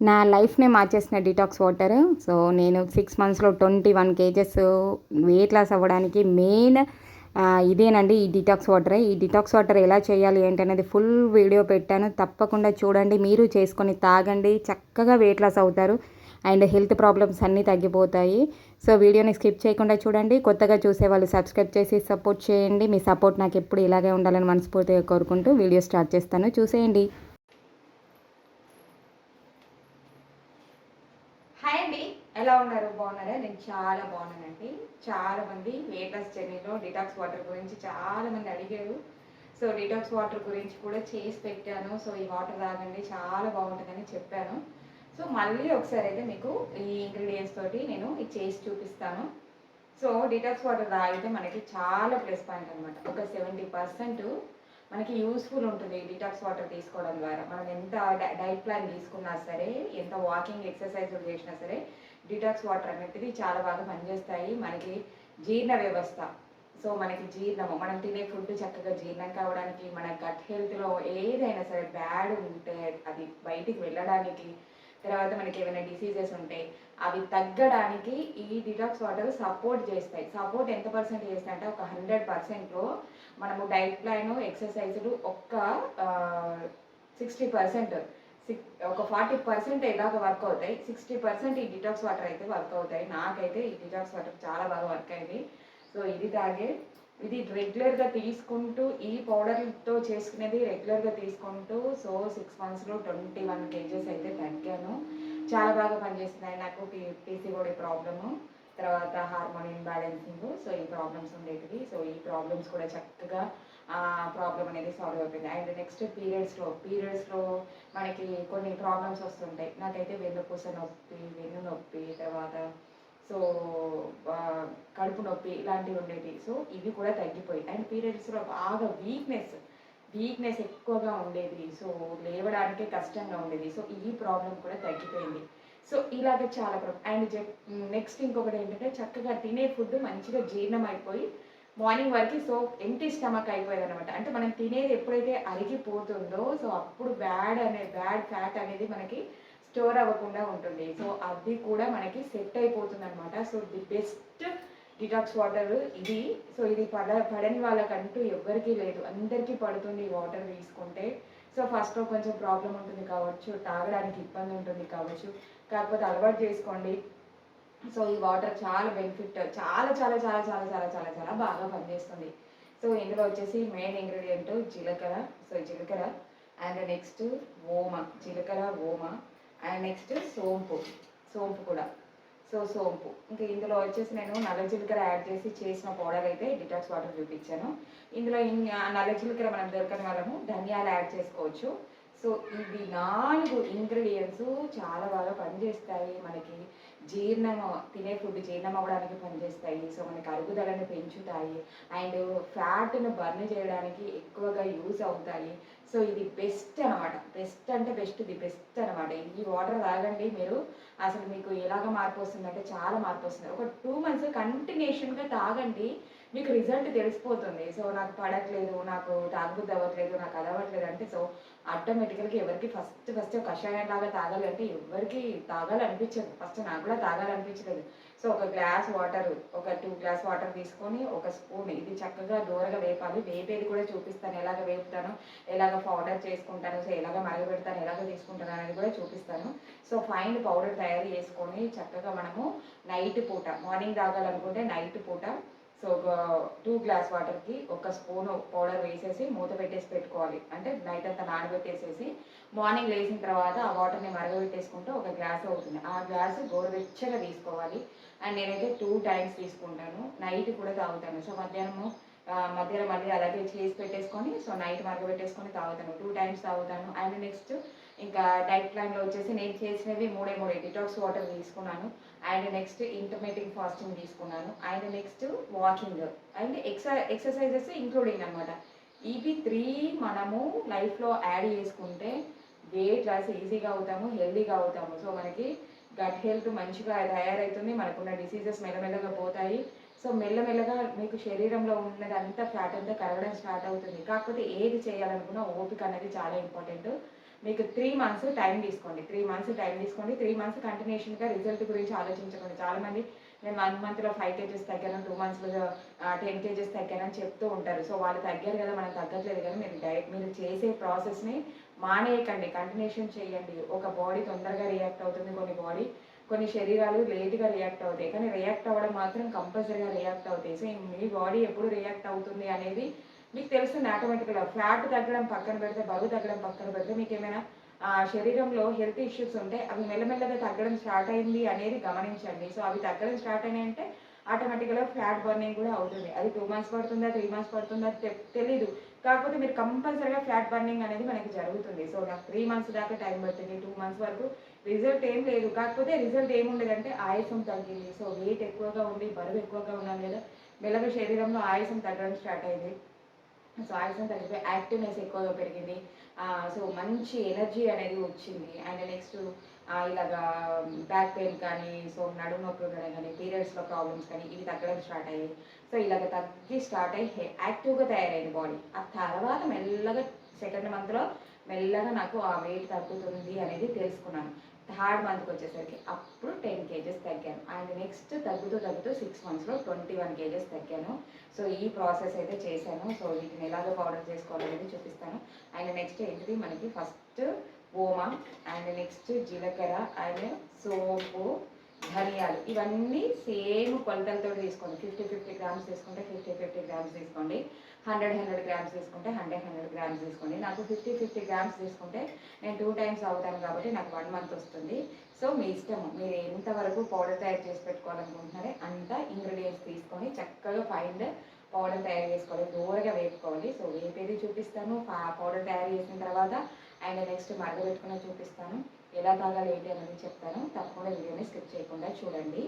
నా లైఫ్‌నే మార్చేసిన detox water. So, నేను 6 మంత్స్‌లో 21 కేజెస్ వెయిట్ లాస్ అవ్వడానికి మెయిన్ ఇదేనండి ఈ డిటాక్స్ వాటరే. ఈ డిటాక్స్ వాటర్ ఎలా చేయాలి ఏంటనేది ఫుల్ వీడియో పెట్టాను. తప్పకుండా చూడండి. మీరు చేసుకొని తాగండి. చక్కగా వెయిట్ లాస్ అవుతారు. అండ్ హెల్త్ ప్రాబ్లమ్స్ అన్నీ తగ్గిపోతాయి. సో, వీడియోని స్కిప్ చేయకుండా చూడండి. కొత్తగా చూసేవాళ్ళు సబ్స్క్రైబ్ చేసి సపోర్ట్ చేయండి. మీ సపోర్ట్ నాకు ఎప్పుడు ఇలాగే ఉండాలని మనస్ఫూర్తిగా కోరుకుంటూ వీడియో స్టార్ట్ చేస్తాను. చూసేయండి. హాయ్ అండి, ఎలా ఉన్నారు? బాగున్నారా? నేను చాలా బాగున్నానండి. చాలామంది వెయిట్ లాస్ జర్నీలో డిటాక్స్ వాటర్ గురించి చాలామంది అడిగారు. సో, డిటాక్స్ వాటర్ గురించి కూడా చేసి పెట్టాను. సో, ఈ వాటర్ తాగండి చాలా బాగుంటుందని చెప్పాను. సో, మళ్ళీ ఒకసారి అయితే మీకు ఈ ఇంగ్రీడియంట్స్ తోటి నేను ఇది చేసి చూపిస్తాను. సో, డిటాక్స్ వాటర్ తాగితే మనకి చాలా ప్లస్ పాయింట్ అనమాట. ఒక 70% మనకి యూస్ఫుల్ ఉంటుంది ఈ డిటాక్స్ వాటర్ తీసుకోవడం ద్వారా. మనం ఎంత డైట్ ప్లాన్ తీసుకున్నా సరే, ఎంత వాకింగ్ ఎక్సర్సైజులు చేసినా సరే, డిటాక్స్ వాటర్ అనేది చాలా బాగా పనిచేస్తాయి. మనకి జీర్ణ వ్యవస్థ, సో మనకి జీర్ణము, మనం తినే ఫుడ్ చక్కగా జీర్ణం కావడానికి, మన గట్ హెల్త్లో ఏదైనా సరే బ్యాడ్ ఉంటే అది బయటికి వెళ్ళడానికి, తర్వాత మనకి ఏమైనా డిసీజెస్ ఉంటాయి అవి తగ్గడానికి ఈ డిటాక్స్ వాటర్ సపోర్ట్ చేస్తాయి. సపోర్ట్ ఎంత పర్సెంట్ చేస్తాయి అంటే ఒక 100%లో మనము డైట్ ప్లాన్ ఎక్సర్సైజులు ఒక్క 60%, ఒక 40% ఎలాగ వర్క్ అవుతాయి, 60% ఈ డిటాక్స్ వాటర్ అయితే వర్క్ అవుతాయి. నాకైతే ఈ డిటాక్స్ వాటర్ చాలా బాగా వర్క్ అయింది. సో ఇది రెగ్యులర్గా తీసుకుంటూ, ఈ పౌడర్తో చేసుకునేది రెగ్యులర్గా తీసుకుంటూ, సో 6 మంత్స్లో 21 కేజెస్ అయితే తగ్గాను. చాలా బాగా పనిచేస్తున్నాయి. నాకు పీసీఓడి ప్రాబ్లము, తర్వాత హార్మోన్ ఇన్బ్యాలెన్సింగ్, సో ఈ ప్రాబ్లమ్స్ ఉండేటివి. సో ఈ ప్రాబ్లమ్స్ కూడా చక్కగా ప్రాబ్లం అనేది సాల్వ్ అయిపోయింది. అండ్ నెక్స్ట్ పీరియడ్స్లో మనకి కొన్ని ప్రాబ్లమ్స్ వస్తుంటాయి. నాకైతే వెన్నుపూస నొప్పి, వెన్ను నొప్పి, తర్వాత సో కడుపు నొప్పి ఇలాంటివి ఉండేవి. సో ఇవి కూడా తగ్గిపోయి, అండ్ పీరియడ్స్లో బాగా వీక్నెస్ ఎక్కువగా ఉండేది. సో లేవడానికే కష్టంగా ఉండేది. సో ఈ ప్రాబ్లం కూడా తగ్గిపోయింది. సో ఇలాగ చాలా అండ్ నెక్స్ట్ ఇంకొకటి ఏంటంటే చక్కగా తినే ఫుడ్ మంచిగా జీర్ణం అయిపోయి మార్నింగ్ వరకు సో ఎంటీ స్టమక్ అయిపోయేది అనమాట. అంటే మనం తినేది ఎప్పుడైతే అరిగిపోతుందో సో అప్పుడు బ్యాడ్ ఫ్యాట్ అనేది మనకి స్టోర్ అవ్వకుండా ఉంటుంది. సో అది కూడా మనకి సెట్ అయిపోతుంది అనమాట. So the best detox water ఇది. సో ఇది పడని వాళ్ళకంటూ ఎవ్వరికీ లేదు, అందరికీ పడుతుంది ఈ వాటర్ తీసుకుంటే. సో ఫస్ట్లో కొంచెం ప్రాబ్లం ఉంటుంది కావచ్చు, తాగడానికి ఇబ్బంది ఉంటుంది కావచ్చు, కాకపోతే అలవాటు చేసుకోండి. సో ఈ వాటర్ చాలా బెనిఫిట్, చాలా చాలా చాలా చాలా చాలా చాలా చాలా బాగా పనిచేస్తుంది. సో ఇందులో వచ్చేసి మెయిన్ ఇంగ్రీడియంట్ జీలకర్ర. సో జీలకర్ర అండ్ నెక్స్ట్ జీలకర్ర ఓమ, అండ్ నెక్స్ట్ సోంపు కూడా. సో సోంపు ఇంకా ఇందులో వచ్చేసి నేను నల్ల జీలకర్ర యాడ్ చేసి చేసిన పౌడర్ అయితే డిటాక్స్ వాటర్ చూపించాను. ఇందులో నల్ల జీలకర్ర మనం దొరకని వాళ్ళము ధనియాలు యాడ్ చేసుకోవచ్చు. సో ఇవి 4 ఇంగ్రీడియంట్స్ చాలా బాగా పనిచేస్తాయి. మనకి తినే ఫుడ్ జీర్ణం అవ్వడానికి పనిచేస్తాయి. సో మనకి అరుగుదలను పెంచుతాయి, అండ్ ఫ్యాట్ను బర్న్ చేయడానికి ఎక్కువగా యూజ్ అవుతాయి. సో ఇది బెస్ట్ అనమాట. బెస్ట్ అంటే ది బెస్ట్ అనమాట. ఈ వాటర్ తాగండి మీరు, అసలు మీకు ఎలాగ మార్పు వస్తుందంటే చాలా మార్పు వస్తుంది. ఒక 2 మంత్స్ కంటిన్యూషన్గా తాగండి, మీకు రిజల్ట్ తెలిసిపోతుంది. సో నాకు పడట్లేదు, నాకు తాగబుద్ధి అవ్వట్లేదు, నాకు అది అవ్వట్లేదు అంటే సో ఆటోమేటికల్గా ఎవరికి ఫస్ట్ కషాయం లాగా తాగాలి అంటే ఎవరికి తాగాలనిపించదు. ఫస్ట్ నాకు కూడా తాగాలనిపించలేదు. సో ఒక గ్లాస్ వాటర్, ఒక 2 గ్లాస్ వాటర్ తీసుకొని ఒక స్పూన్ ఇది చక్కగా దూరగా వేపాలి. వేపేది కూడా చూపిస్తాను, ఎలాగ వేపుతాను, ఎలాగ పౌడర్ చేసుకుంటాను, సో ఎలాగ మరగబెడతాను, ఎలాగ తీసుకుంటాను అనేది కూడా చూపిస్తాను. సో ఫైన్ పౌడర్ తయారు చేసుకొని చక్కగా మనము నైట్ పూట, మార్నింగ్ తాగాలనుకుంటే నైట్ పూట సో ఒక 2 గ్లాస్ వాటర్కి ఒక స్పూను పౌడర్ వేసేసి మూత పెట్టేసి పెట్టుకోవాలి. అంటే నైట్ అంతా నానబెట్టేసేసి మార్నింగ్ లేచిన తర్వాత ఆ వాటర్ని మరగబెట్టేసుకుంటే ఒక గ్లాస్ అవుతుంది. ఆ గ్లాసు గోరువెచ్చగా తీసుకోవాలి. అండ్ నేనైతే 2 టైమ్స్ తీసుకుంటాను, నైట్ కూడా తాగుతాను. సో మధ్యాహ్నం మళ్ళీ అలాగే చేసి పెట్టేసుకొని సో నైట్ మరగబెట్టేసుకొని తాగుతాను. 2 టైమ్స్ తాగుతాను. అండ్ నెక్స్ట్ ఇంకా డైట్ ప్లాన్లో వచ్చేసి నేను చేసినవి మూడే డిటాక్స్ వాటర్ తీసుకున్నాను, అండ్ నెక్స్ట్ ఇంటర్మీడియట్ ఫాస్టింగ్ తీసుకున్నాను, and next walking, and exercises including అనమాట. ఇవి 3 మనము లైఫ్లో యాడ్ చేసుకుంటే వెయిట్ లాస్ ఈజీగా అవుతాము, హెల్దీగా అవుతాము. సో మనకి గట్ హెల్త్ మంచిగా తయారవుతుంది, మనకున్న డిసీజెస్ మెల్లమెల్లగా పోతాయి. సో మెల్లమెల్లగా మీకు శరీరంలో ఉన్నదంతా ఫ్యాట్ అంతా కరగడం స్టార్ట్ అవుతుంది. కాకపోతే ఏది చేయాలనుకున్నా ఓపిక అనేది చాలా ఇంపార్టెంట్. మీకు 3 మంత్స్ టైం తీసుకోండి. 3 మంత్స్ కంటిన్యూషన్గా రిజల్ట్ గురించి ఆలోచించకండి. చాలామంది నేను 1 మంత్లో 5 కేజెస్ తగ్గాను, 2 మంత్స్లో 10 కేజెస్ తగ్గానని చెప్తూ ఉంటారు. సో వాళ్ళు తగ్గారు కదా, మనం తగ్గట్లేదు కదా, మీరు చేసే ప్రాసెస్ని మానేయకండి, కంటిన్యూషన్ చేయండి. ఒక బాడీ తొందరగా రియాక్ట్ అవుతుంది, కొన్ని శరీరాలు లేట్గా రియాక్ట్ అవుతాయి, కానీ రియాక్ట్ అవ్వడం మాత్రం కంపల్సరీగా రియాక్ట్ అవుతాయి. సో మీ బాడీ ఎప్పుడు రియాక్ట్ అవుతుంది అనేది మీకు తెలుస్తుంది ఆటోమేటిక్గా. ఫ్యాట్ తగ్గడం పక్కన పెడితే, బరువు తగ్గడం పక్కన పెడితే, మీకు ఏమైనా శరీరంలో హెల్త్ ఇష్యూస్ ఉంటే అవి మెల్లమెల్లగా తగ్గడం స్టార్ట్ అయింది అనేది గమనించండి. సో అవి తగ్గడం స్టార్ట్ అయినాయి అంటే ఆటోమేటిక్గా ఫ్యాట్ బర్నింగ్ కూడా అవుతుంది. అది 2 మంత్స్ పడుతుందా, 3 మంత్స్ పడుతుందా తెలీదు. కాకపోతే మీరు కంపల్సరీగా ఫ్యాట్ బర్నింగ్ అనేది మనకి జరుగుతుంది. సో నాకు 3 మంత్స్ దాకా టైం పడుతుంది. 2 మంత్స్ వరకు రిజల్ట్ ఏం లేదు. కాకపోతే రిజల్ట్ ఏముండదంటే ఆయాసం తగ్గింది. సో వెయిట్ ఎక్కువగా ఉంది, బరువు ఎక్కువగా ఉన్నాను కదా, మెల్లగా శరీరంలో ఆయాసం తగ్గడం స్టార్ట్ అయింది. సో ఆయాసం తగ్గిపోయి యాక్టివ్నెస్ ఎక్కువగా పెరిగింది. సో మంచి ఎనర్జీ అనేది వచ్చింది. అండ్ నెక్స్ట్ ఇలాగా బ్యాక్ పెయిన్ కానీ, సో నడుము నొప్పి ఉండడం కానీ, పీరియడ్స్లో ప్రాబ్లమ్స్ కానీ ఇవి తగ్గడం స్టార్ట్ అయ్యాయి. సో ఇలాగ తగ్గి స్టార్ట్ అయ్యి యాక్టివ్గా తయారైంది బాడీ. ఆ తర్వాత మెల్లగా సెకండ్ మంత్లో మెల్లగా నాకు ఆ వెయిట్ తగ్గుతుంది అనేది తెలుసుకున్నాను. థర్డ్ మంత్కి వచ్చేసరికి అప్పుడు 10 కేజెస్ తగ్గాను. అండ్ నెక్స్ట్ తగ్గుతూ 6 మంత్స్లో 21 కేజెస్ తగ్గాను. సో ఈ ప్రాసెస్ అయితే చేశాను. సో వీటిని ఎలాగో పౌడర్ చేసుకోవాలనేది చూపిస్తాను. అండ్ నెక్స్ట్ ఏంటిది, మనకి ఫస్ట్ ఓమా, అండ్ నెక్స్ట్ జీలకర్ర, అండ్ సోపు, ధనియాలు, ఇవన్నీ సేమ్ కొలతలతో తీసుకోండి. 50 గ్రామ్స్ తీసుకుంటే 50 గ్రామ్స్ తీసుకోండి. 100 గ్రామ్స్ తీసుకుంటే 100 గ్రామ్స్ తీసుకోండి. నాకు 50 గ్రామ్స్ తీసుకుంటే నేను 2 టైమ్స్ అవుతాను కాబట్టి నాకు 1 మంత్ వస్తుంది. సో మీ ఇష్టము, మీరు ఎంతవరకు పౌడర్ తయారు చేసి పెట్టుకోవాలనుకుంటున్నారే అంత ఇంగ్రీడియంట్స్ తీసుకొని చక్కగా ఫైన్ పౌడర్ తయారు చేసుకోవాలి, దూరగా వేపుకోవాలి. సో వేపేది చూపిస్తాను, పౌడర్ తయారు చేసిన తర్వాత అండ్ నెక్స్ట్ మరగబెట్టుకుని చూపిస్తాను, ఎలా తాగాలి ఏంటి అనేది చెప్తాను. తప్పకుండా వీడియోని స్కిప్ చేయకుండా చూడండి.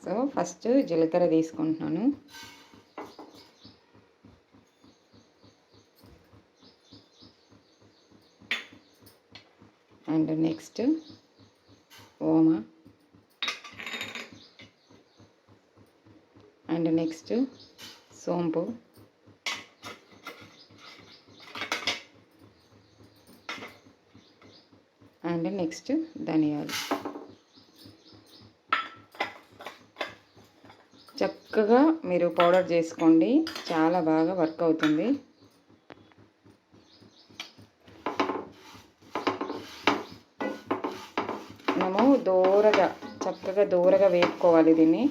సో ఫస్ట్ జీలకర్ర తీసుకుంటున్నాను. అండ్ నెక్స్ట్ ఓమా, అండ్ నెక్స్ట్ సోంపు, అండ్ నెక్స్ట్ ధనియాలు. చక్కగా మీరు పౌడర్ చేసుకోండి, చాలా బాగా వర్క్ అవుతుంది. మనము చక్కగా దూరగా వేపుకోవాలి దీన్ని.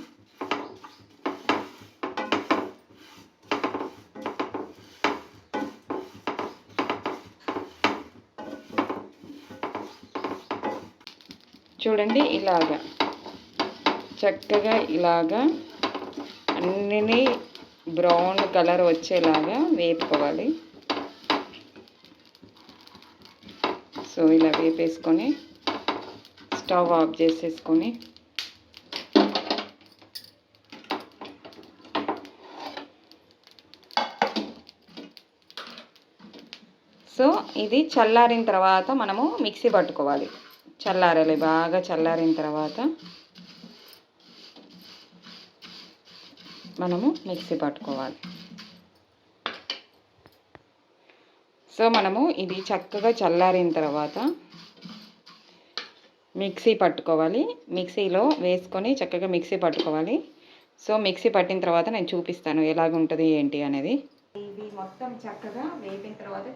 చూడండి, ఇలాగా చక్కగా ఇలాగా అన్నీ బ్రౌన్ కలర్ వచ్చేలాగా వేపుకోవాలి. సో ఇలా వేపేసుకొని స్టవ్ ఆఫ్ చేసేసుకొని సో ఇది చల్లారిన తర్వాత మనము మిక్సీ పట్టుకోవాలి. చల్లారాలి, బాగా చల్లారిన తర్వాత మనము మిక్సీ పట్టుకోవాలి. సో మనము ఇది చక్కగా చల్లారిన తర్వాత మిక్సీ పట్టుకోవాలి. మిక్సీలో వేసుకొని చక్కగా మిక్సీ పట్టుకోవాలి. సో మిక్సీ పట్టిన తర్వాత నేను చూపిస్తాను ఎలాగుంటుంది ఏంటి అనేది. ఇవి మొత్తం చక్కగా వేపిన తర్వాత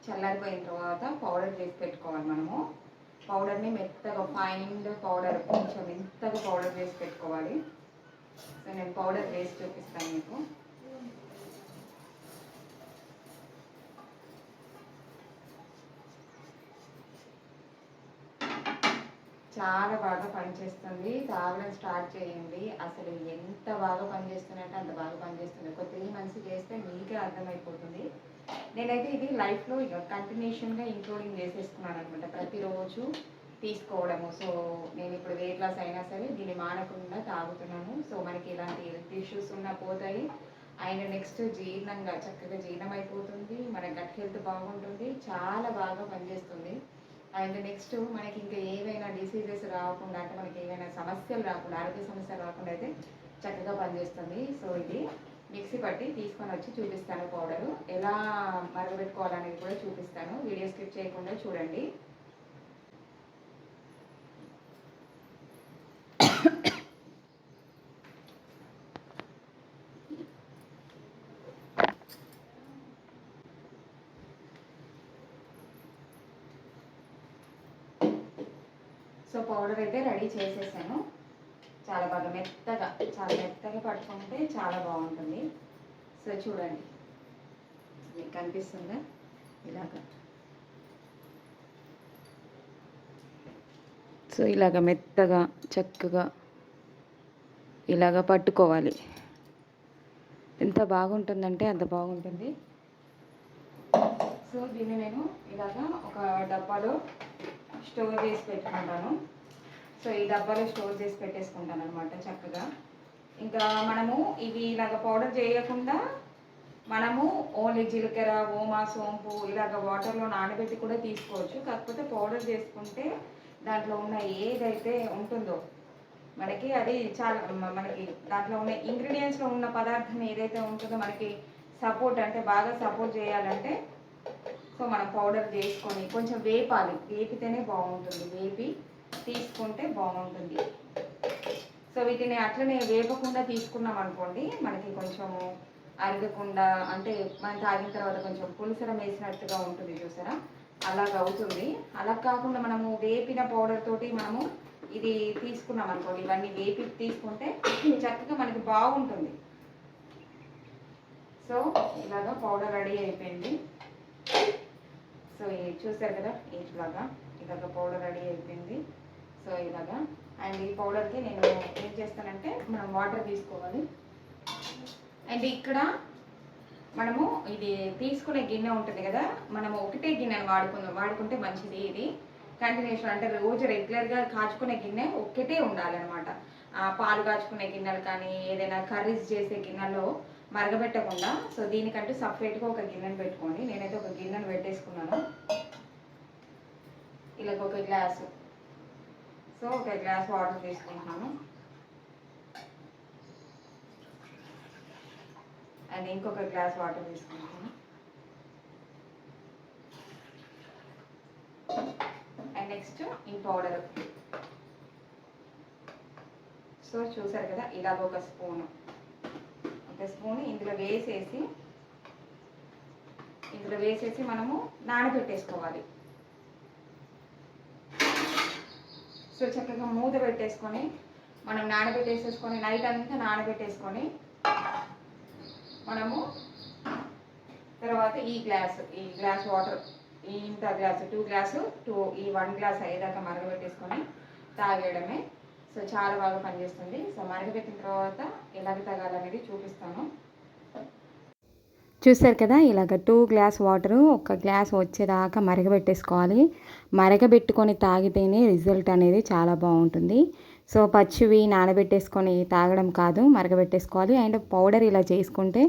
చల్లారిపోయిన తర్వాత పౌడర్ చేసి పెట్టుకోవాలి. మనము పౌడర్ని మెత్తగా ఫైన్ పౌడర్, కొంచెం మెత్తగా పౌడర్ చేసి పెట్టుకోవాలి. సో నేను పౌడర్ వేసి చూపిస్తాను మీకు. చాలా బాగా పనిచేస్తుంది, తాగడం స్టార్ట్ చేయండి. అసలు ఎంత బాగా పనిచేస్తుందంటే అంత బాగా పనిచేస్తుంది. ఒక 3 మంత్స్ చేస్తే మీకే అర్థమైపోతుంది. నేనైతే ఇది లైఫ్లో ఇక కంటిన్యూషన్గా ఇంక్లూడింగ్ చేసేసుకున్నాను అనమాట, ప్రతిరోజు తీసుకోవడము. సో నేను ఇప్పుడు వెయిట్ లాస్ అయినా సరే దీన్ని మానకుండా తాగుతున్నాను. సో మనకి ఇలాంటి హెల్త్ ఇష్యూస్ ఉన్నా పోతాయి. అండ్ నెక్స్ట్ చక్కగా జీర్ణం అయిపోతుంది, మన గట్ హెల్త్ బాగుంటుంది, చాలా బాగా పనిచేస్తుంది. అండ్ నెక్స్ట్ మనకి ఇంకా ఏవైనా డిసీజెస్ రాకుండా, అంటే మనకి ఏవైనా సమస్యలు రాకుండా, ఆరోగ్య సమస్యలు రాకుండా అయితే చక్కగా పనిచేస్తుంది. సో ఇది మిక్సీ పట్టి తీసుకొని వచ్చి చూపిస్తాను పౌడరు. ఎలా మరగబెట్టుకోవాలనేది కూడా చూపిస్తాను. వీడియో స్కిప్ చేయకుండా చూడండి. సో పౌడర్ అయితే రెడీ చేసేసాను. చాలా బాగా మెత్తగా పట్టుకుంటే చాలా బాగుంటుంది. సో చూడండి, మీకు కనిపిస్తుందా? ఇలాగా సో ఇలాగ మెత్తగా చక్కగా ఇలాగ పట్టుకోవాలి. ఎంత బాగుంటుందంటే అంత బాగుంటుంది. సో దీన్ని నేను ఇలాగా ఒక డబ్బాలో స్టోర్ చేసి పెట్టుకుంటాను. సో ఈ డబ్బాలో స్టోర్ చేసి పెట్టేసుకుంటాను అనమాట చక్కగా. ఇంకా మనము ఇవి ఇలాగ పౌడర్ చేయకుండా మనము ఓన్లీ జీలకర్ర, ఓమా, సోంపు ఇలాగ వాటర్లో నానబెట్టి కూడా తీసుకోవచ్చు. కాకపోతే పౌడర్ చేసుకుంటే దాంట్లో ఉన్న ఏదైతే ఉంటుందో మనకి అది చాలా మనకి దాంట్లో ఉన్న ఇంగ్రీడియంట్స్లో ఉన్న పదార్థం ఏదైతే ఉంటుందో మనకి సపోర్ట్ అంటే బాగా సపోర్ట్ చేయాలంటే సో మనం పౌడర్ చేసుకొని కొంచెం వేపాలి. వేపితేనే బాగుంటుంది. వేపి తీసుకుంటే బాగుంటుంది. సో వీటిని అట్లనే వేపకుండా తీసుకున్నాం అనుకోండి, మనకి కొంచెము అరగకుండా అంటే మనం తాగిన తర్వాత కొంచెం పులుసరం వేసినట్టుగా ఉంటుంది చూసారా, అలాగ అవుతుంది. అలా కాకుండా మనము వేపిన పౌడర్ తోటి మనము ఇది తీసుకున్నాం అనుకోండి, ఇవన్నీ వేపి తీసుకుంటే చక్కగా మనకి బాగుంటుంది. సో ఇలాగ పౌడర్ రెడీ అయిపోయింది. సో చూసారు కదా, ఇలాగ పౌడర్ రెడీ అయిపోయింది. సో ఇలాగా అండ్ ఈ పౌడర్కి నేను ఏం చేస్తానంటే మనం వాటర్ తీసుకోవాలి. అండ్ ఇక్కడ మనము ఇది తీసుకునే గిన్నె ఉంటుంది కదా, మనము ఒకటే గిన్నెను వాడుకుంటే మంచిది. ఇది కంటిన్యూషన్ అంటే రోజు రెగ్యులర్గా కాచుకునే గిన్నె ఒక్కటే ఉండాలన్నమాట. పాలు కాచుకునే గిన్నెలు కానీ ఏదైనా కర్రీస్ చేసే గిన్నెలో మరగబెట్టకుండా సో దీనికంటూ సపరేట్గా ఒక గిన్నెను పెట్టుకోండి. నేనైతే ఒక గిన్నెను పెట్టేసుకున్నాను. ఇలాగ ఒక గ్లాసు, సో ఒక గ్లాస్ వాటర్ తీసుకుంటున్నాను. అండ్ ఇంకొక గ్లాస్ వాటర్ తీసుకుంటాను. అండ్ నెక్స్ట్ ఈ పౌడర్. సో చూసారు కదా, ఇలాగ ఒక స్పూన్ ఇందులో వేసేసి మనము నానబెట్టేసుకోవాలి. సో చక్కగా మూత పెట్టేసుకొని మనం నానబెట్టేసేసుకొని నైట్ అంతా నానబెట్టేసుకొని మనము తర్వాత ఈ గ్లాస్ వాటర్ ఇంత గ్లాసు 2 గ్లాసు ఈ 1 గ్లాస్ అయ్యేదాకా మరగబెట్టేసుకొని తాగేయడమే. సో చాలా బాగా పనిచేస్తుంది. సో మరగబెట్టిన తర్వాత ఎలాగ తాగాలనేది చూపిస్తాను. చూస్తారు కదా, ఇలాగ 2 గ్లాస్ వాటరు 1 గ్లాస్ వచ్చేదాకా మరగబెట్టేసుకోవాలి. మరగబెట్టుకొని తాగితేనే రిజల్ట్ అనేది చాలా బాగుంటుంది. సో పచ్చివి నానబెట్టేసుకొని తాగడం కాదు, మరగబెట్టేసుకోవాలి. అండ్ పౌడర్ ఇలా చేసుకుంటే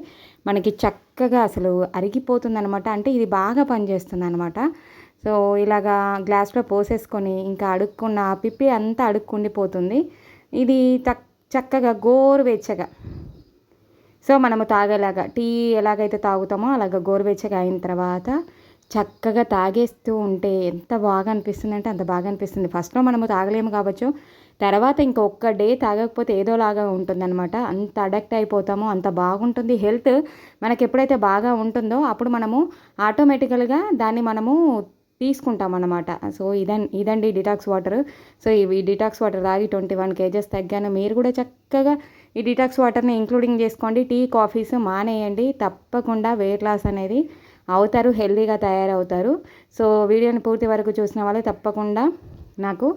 మనకి చక్కగా అసలు అరిగిపోతుంది అనమాట. అంటే ఇది బాగా పనిచేస్తుంది అనమాట. సో ఇలాగా గ్లాస్లో పోసేసుకొని ఇంకా అడుక్కున్న పిప్పి అంతా అడుక్కుండిపోతుంది. ఇది చక్కగా గోరువెచ్చగా సో మనము తాగేలాగా టీ ఎలాగైతే తాగుతామో అలాగ గోరువెచ్చగా అయిన తర్వాత చక్కగా తాగేస్తూ ఉంటే ఎంత బాగా అనిపిస్తుంది అంటే అంత బాగా అనిపిస్తుంది. ఫస్ట్లో మనము తాగలేము కావచ్చు, తర్వాత ఇంకొక డే తాగకపోతే ఏదోలాగా ఉంటుందన్నమాట. అంత అడక్ట్ అయిపోతామో అంత బాగుంటుంది. హెల్త్ మనకి ఎప్పుడైతే బాగా ఉంటుందో అప్పుడు మనము ఆటోమేటికల్గా దాన్ని మనము తీసుకుంటాం అన్నమాట. సో ఇదండి డిటాక్స్ వాటర్. సో ఈ డిటాక్స్ వాటర్ తాగి 21 kgs తగ్గాను. మీరు కూడా చక్కగా ఈ డిటాక్స్ వాటర్ని ఇంక్లూడింగ్ చేసుకోండి. టీ కాఫీస్ మానేయండి. తప్పకుండా వెయిట్ లాస్ అనేది అవుతారు, హెల్తీగా తయారవుతారు. సో వీడియోని పూర్తి వరకు చూసిన వాళ్ళు తప్పకుండా నాకు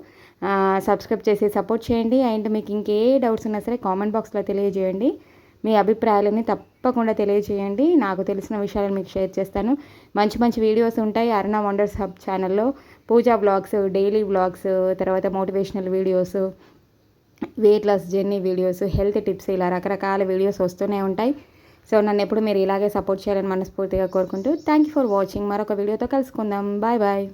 సబ్స్క్రైబ్ చేసి సపోర్ట్ చేయండి. అండ్ మీకు ఇంకే డౌట్స్ ఉన్నా సరే కామెంట్ బాక్స్లో తెలియజేయండి. మీ అభిప్రాయాలని తప్పకుండా తెలియజేయండి. నాకు తెలిసిన విషయాలను మీకు షేర్ చేస్తాను. మంచి మంచి వీడియోస్ ఉంటాయి అరుణ వండర్స్ హబ్ ఛానల్లో. పూజా బ్లాగ్స్, డైలీ బ్లాగ్స్, తర్వాత motivational videos, weight loss journey videos, health tips, ఇలా రకరకాల వీడియోస్ వస్తూనే ఉంటాయి. సో నన్ను ఎప్పుడు మీరు ఇలాగే సపోర్ట్ చేయాలని మనస్ఫూర్తిగా కోరుకుంటూ థ్యాంక్ యూ ఫర్ వాచింగ్. మరొక వీడియోతో కలుసుకుందాం. Bye bye.